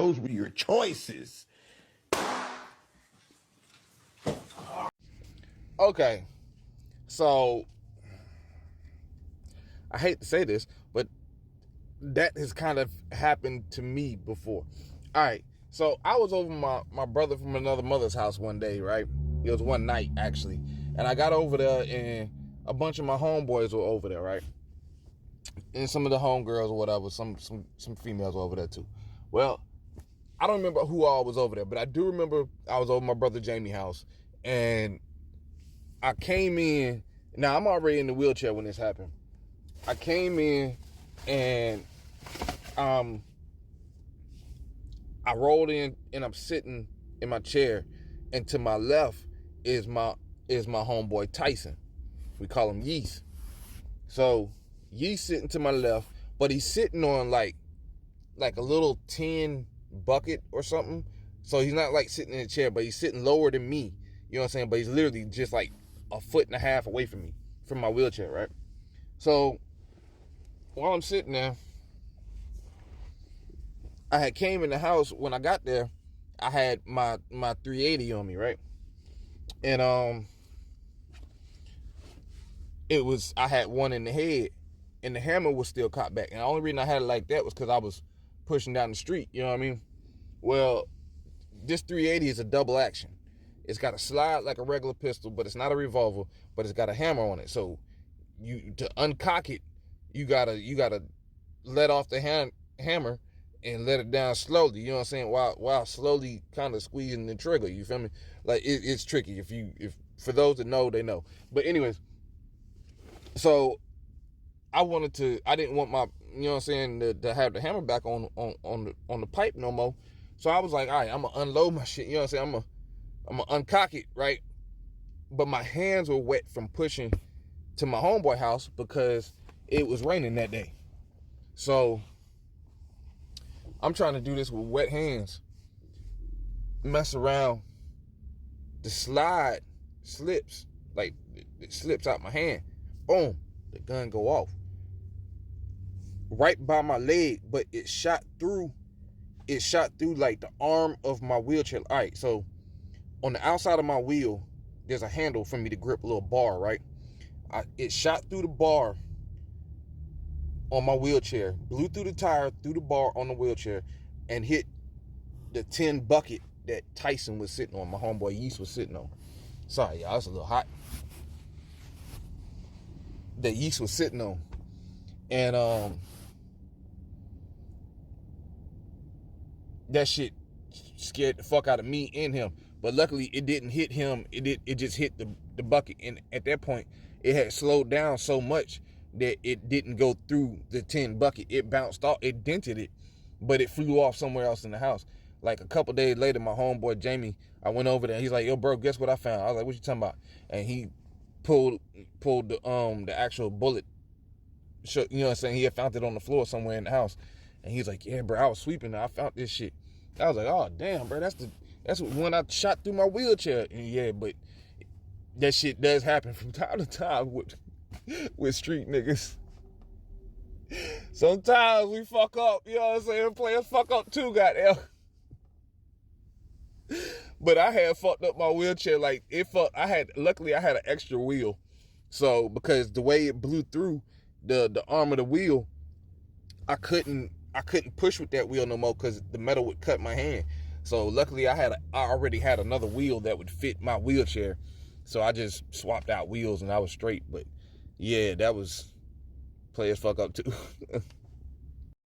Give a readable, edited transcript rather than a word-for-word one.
Those were your choices. Okay, so I hate to say this, but that has kind of happened to me before. All right, so I was over my brother from another mother's house one day, right? It was one night, actually. And I got over there, and a bunch of my homeboys were over there, right? And some of the homegirls or whatever, some females were over there too. Well, I don't remember who all was over there, but I do remember I was over my brother Jamie's house, and I came in. Now, I'm already in the wheelchair when this happened. I came in, and I rolled in, and I'm sitting in my chair, and to my left is my homeboy Tyson. We call him Yeast. So Yeast sitting to my left, but he's sitting on like a little tin bucket or something. So he's not like sitting in a chair, but he's sitting lower than me. You know what I'm saying? But he's literally just like a foot and a half away from me, from my wheelchair, right? So while I'm sitting there, I had came in the house. When I got there, I had my 380 on me, right? And I had one in the head, and the hammer was still caught back. And the only reason I had it like that was because I was pushing down the street. You know what I mean? Well, this 380 is a double action. It's got a slide like a regular pistol, but it's not a revolver, but it's got a hammer on it. So to uncock it, you gotta let off the hammer and let it down slowly. You know what I'm saying? While slowly kind of squeezing the trigger. You feel me? Like it's tricky. If for those that know, they know. But anyways, so I didn't want my, you know what I'm saying, to have the hammer back on the pipe no more. So I was like, all right, I'm gonna unload my shit. You know what I'm saying? I'm gonna uncock it, right? But my hands were wet from pushing to my homeboy house because it was raining that day. So I'm trying to do this with wet hands. Mess around. The slide slips, like it slips out my hand. Boom, the gun go off. Right by my leg, but it shot through like the arm of my wheelchair. All right, so on the outside of my wheel, there's a handle for me to grip a little bar, right? It shot through the bar on my wheelchair, blew through the tire, through the bar on the wheelchair, and hit the tin bucket that Tyson was sitting on, my homeboy Yeast was sitting on. Sorry, y'all, it's a little hot. That Yeast was sitting on. And that shit scared the fuck out of me and him. But luckily it didn't hit him. It just hit the bucket. And at that point, it had slowed down so much that it didn't go through the tin bucket. It bounced off, it dented it, but it flew off somewhere else in the house. Like a couple days later, my homeboy Jamie, I went over there. He's like, "Yo, bro, guess what I found?" I was like, "What you talking about?" And he pulled the actual bullet. You know what I'm saying? He had found it on the floor somewhere in the house. And he's like, "Yeah, bro, I was sweeping and I found this shit." I was like, "Oh, damn, bro, that's when I shot through my wheelchair." And yeah, but that shit does happen from time to time with street niggas. Sometimes we fuck up, you know what I'm saying? Players fuck up too, goddamn. But I had fucked up my wheelchair. Like luckily I had an extra wheel. So because the way it blew through the arm of the wheel, I couldn't push with that wheel no more because the metal would cut my hand. So luckily I already had another wheel that would fit my wheelchair. So I just swapped out wheels and I was straight. But yeah, that was players fuck up too.